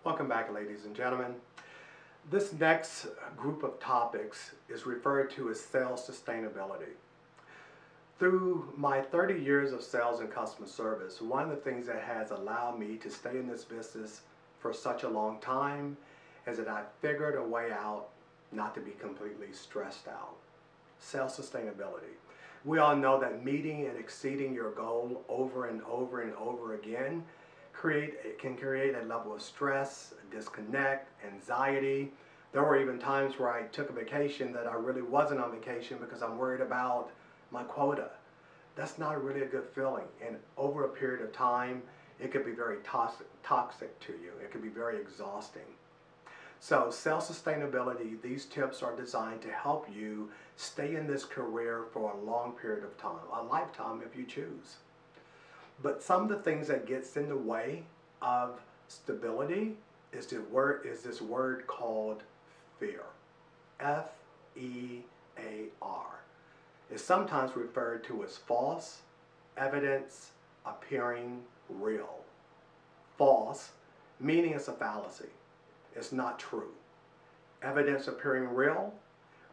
Welcome back, ladies and gentlemen. This next group of topics is referred to as sales sustainability. Through my 30 years of sales and customer service, one of the things that has allowed me to stay in this business for such a long time is that I figured a way out not to be completely stressed out. Sales sustainability. We all know that meeting and exceeding your goal over and over and over again can create a level of stress, disconnect, anxiety. There were even times where I took a vacation that I really wasn't on vacation because I'm worried about my quota. That's not really a good feeling, and over a period of time it could be very toxic to you. It could be very exhausting. So self-sustainability, these tips are designed to help you stay in this career for a long period of time, a lifetime if you choose. But some of the things that gets in the way of stability is this word called fear. F-E-A-R. It's sometimes referred to as false evidence appearing real. False, meaning it's a fallacy. It's not true. Evidence appearing real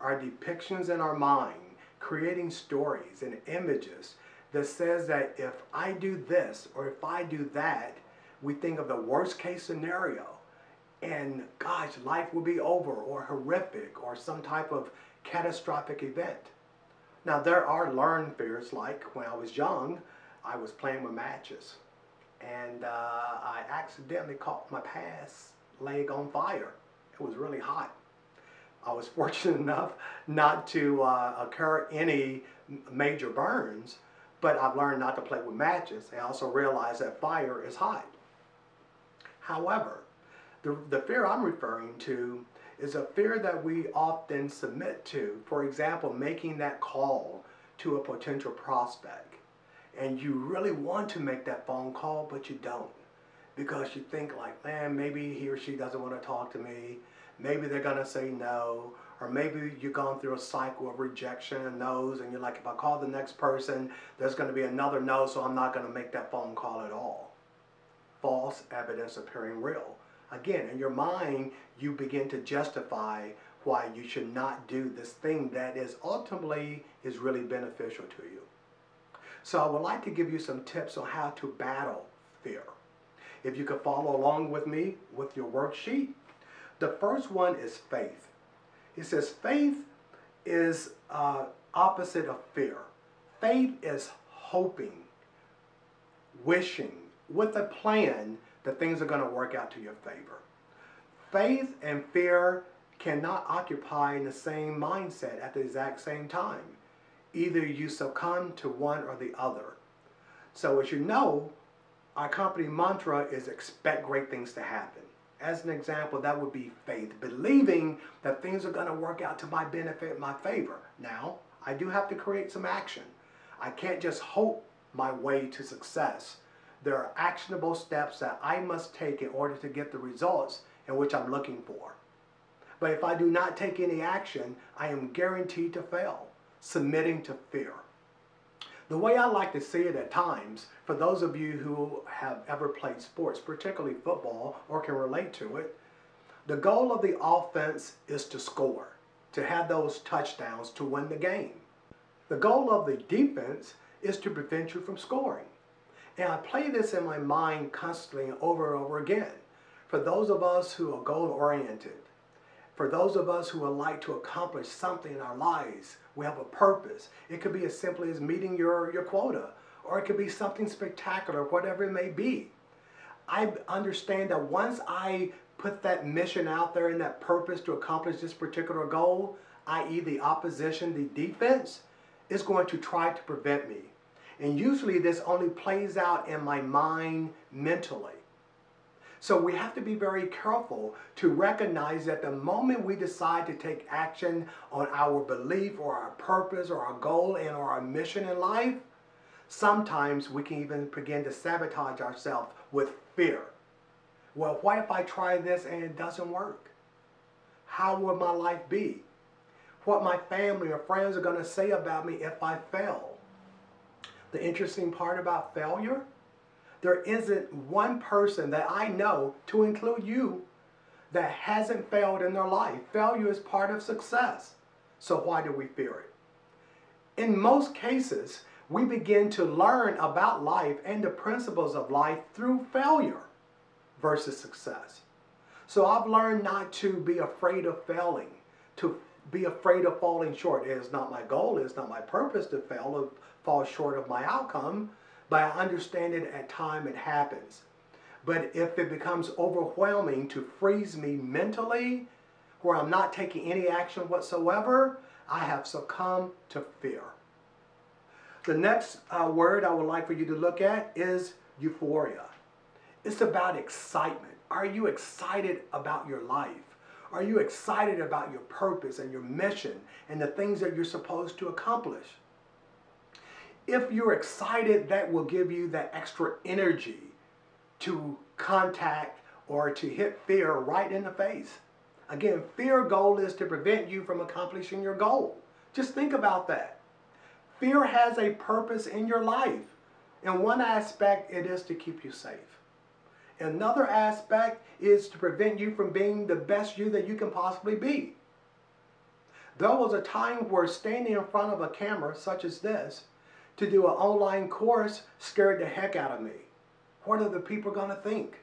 are depictions in our mind, creating stories and images that says that if I do this or if I do that, we think of the worst case scenario and gosh, life will be over or horrific or some type of catastrophic event. Now there are learned fears, like when I was young, I was playing with matches and I accidentally caught my past leg on fire. It was really hot. I was fortunate enough not to occur any major burns, but I've learned not to play with matches. I also realized that fire is hot. However, the fear I'm referring to is a fear that we often submit to. For example, making that call to a potential prospect. And you really want to make that phone call, but you don't. Because you think like, man, maybe he or she doesn't want to talk to me. Maybe they're going to say no. Or maybe you've gone through a cycle of rejection and no's, and you're like, if I call the next person, there's going to be another no, so I'm not going to make that phone call at all. False evidence appearing real. Again, in your mind, you begin to justify why you should not do this thing that is ultimately is really beneficial to you. So I would like to give you some tips on how to battle fear. If you could follow along with me with your worksheet, the first one is faith. It says faith is opposite of fear. Faith is hoping, wishing, with a plan that things are going to work out to your favor. Faith and fear cannot occupy in the same mindset at the exact same time. Either you succumb to one or the other. So as you know, our company mantra is expect great things to happen. As an example, that would be faith, believing that things are going to work out to my benefit, my favor. Now, I do have to create some action. I can't just hope my way to success. There are actionable steps that I must take in order to get the results in which I'm looking for. But if I do not take any action, I am guaranteed to fail, submitting to fear. The way I like to see it at times, for those of you who have ever played sports, particularly football, or can relate to it, the goal of the offense is to score, to have those touchdowns to win the game. The goal of the defense is to prevent you from scoring. And I play this in my mind constantly over and over again. For those of us who are goal-oriented, for those of us who would like to accomplish something in our lives, we have a purpose. It could be as simply as meeting your quota, or it could be something spectacular, whatever it may be. I understand that once I put that mission out there and that purpose to accomplish this particular goal, i.e. the opposition, the defense, is going to try to prevent me. And usually this only plays out in my mind mentally. So we have to be very careful to recognize that the moment we decide to take action on our belief or our purpose or our goal and or our mission in life, sometimes we can even begin to sabotage ourselves with fear. Well, what if I try this and it doesn't work? How will my life be? What my family or friends are going to say about me if I fail? The interesting part about failure, There isn't one person that I know, to include you, that hasn't failed in their life. Failure is part of success. So why do we fear it? In most cases, we begin to learn about life and the principles of life through failure versus success. So I've learned not to be afraid of failing, to be afraid of falling short. It is not my goal, it is not my purpose to fail or fall short of my outcome, but I understand it at times it happens. But if it becomes overwhelming to freeze me mentally, where I'm not taking any action whatsoever, I have succumbed to fear. The next word I would like for you to look at is euphoria. It's about excitement. Are you excited about your life? Are you excited about your purpose and your mission and the things that you're supposed to accomplish? If you're excited, that will give you that extra energy to contact or to hit fear right in the face. Again, fear goal is to prevent you from accomplishing your goal. Just think about that. Fear has a purpose in your life. In one aspect, it is to keep you safe. Another aspect is to prevent you from being the best you that you can possibly be. There was a time where standing in front of a camera such as this to do an online course scared the heck out of me. What are the people going to think?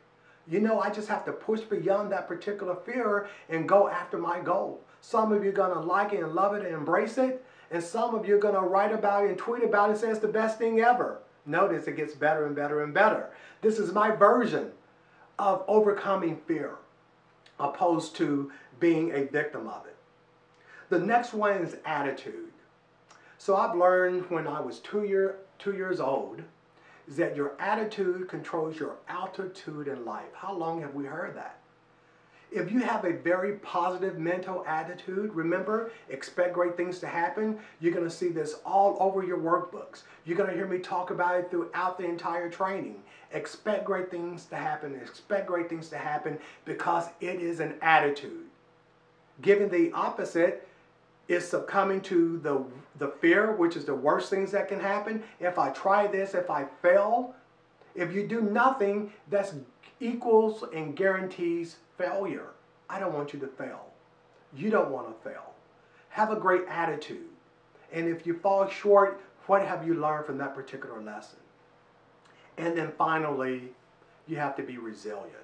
You know, I just have to push beyond that particular fear and go after my goal. Some of you are going to like it and love it and embrace it. And some of you are going to write about it and tweet about it and say it's the best thing ever. Notice it gets better and better and better. This is my version of overcoming fear, opposed to being a victim of it. The next one is attitude. So I've learned when I was 2 years old is that your attitude controls your altitude in life. How long have we heard that? If you have a very positive mental attitude, remember, expect great things to happen. You're going to see this all over your workbooks. You're going to hear me talk about it throughout the entire training. Expect great things to happen. Expect great things to happen because it is an attitude. Given the opposite is succumbing to the fear, which is the worst things that can happen. If I try this, if I fail, if you do nothing, that's equals and guarantees failure. I don't want you to fail. You don't want to fail. Have a great attitude. And if you fall short, what have you learned from that particular lesson? And then finally, you have to be resilient.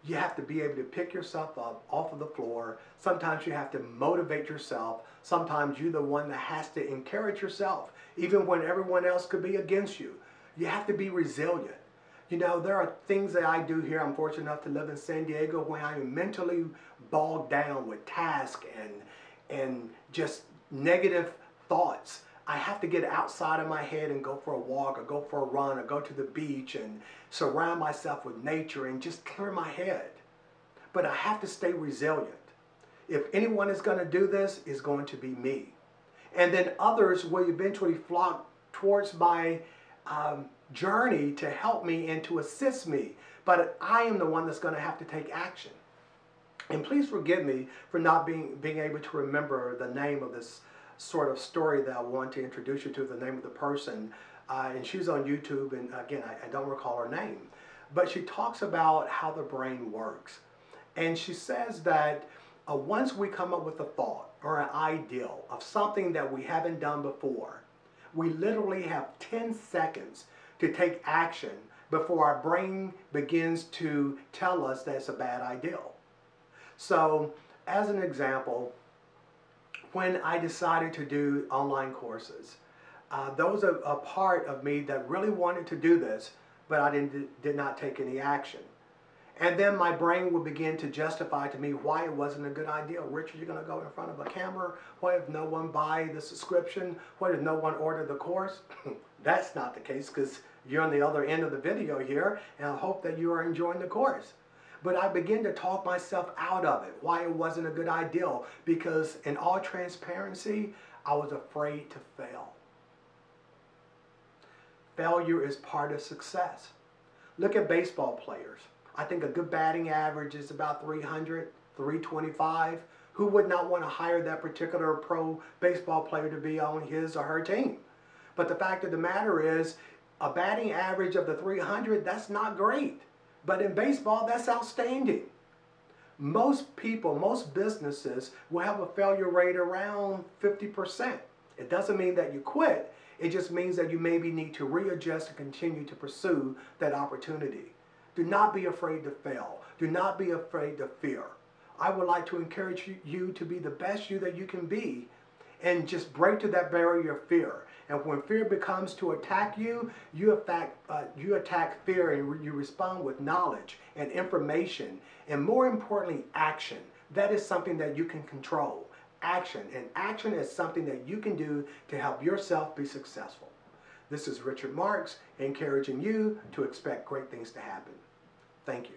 You have to be able to pick yourself up off of the floor. Sometimes you have to motivate yourself. Sometimes you're the one that has to encourage yourself, even when everyone else could be against you. You have to be resilient. You know, there are things that I do here. I'm fortunate enough to live in San Diego where I am mentally bogged down with tasks and just negative thoughts. I have to get outside of my head and go for a walk or go for a run or go to the beach and surround myself with nature and just clear my head. But I have to stay resilient. If anyone is going to do this, it's going to be me. And then others will eventually flock towards my journey to help me and to assist me. But I am the one that's going to have to take action. And please forgive me for not being able to remember the name of this sort of story that I want to introduce you to, the name of the person. And she's on YouTube, and again, I don't recall her name. But she talks about how the brain works. And she says that once we come up with a thought or an ideal of something that we haven't done before, we literally have 10 seconds to take action before our brain begins to tell us that it's a bad ideal. So, as an example, when I decided to do online courses, there was a part of me that really wanted to do this, but I did not take any action. And then my brain would begin to justify to me why it wasn't a good idea. Richard, you're going to go in front of a camera? What if no one buy the subscription? What if no one order the course? That's not the case, because you're on the other end of the video here, and I hope that you are enjoying the course. But I began to talk myself out of it, why it wasn't a good idea, because in all transparency, I was afraid to fail. Failure is part of success. Look at baseball players. I think a good batting average is about 300, 325. Who would not want to hire that particular pro baseball player to be on his or her team? But the fact of the matter is, A batting average of the 300, that's not great. But in baseball, that's outstanding. Most people, most businesses will have a failure rate around 50%. It doesn't mean that you quit. It just means that you maybe need to readjust and continue to pursue that opportunity. Do not be afraid to fail. Do not be afraid to fear. I would like to encourage you to be the best you that you can be and just break to that barrier of fear. And when fear becomes to attack you, you attack fear and you respond with knowledge and information and, more importantly, action. That is something that you can control. Action. And action is something that you can do to help yourself be successful. This is Richard Marks, encouraging you to expect great things to happen. Thank you.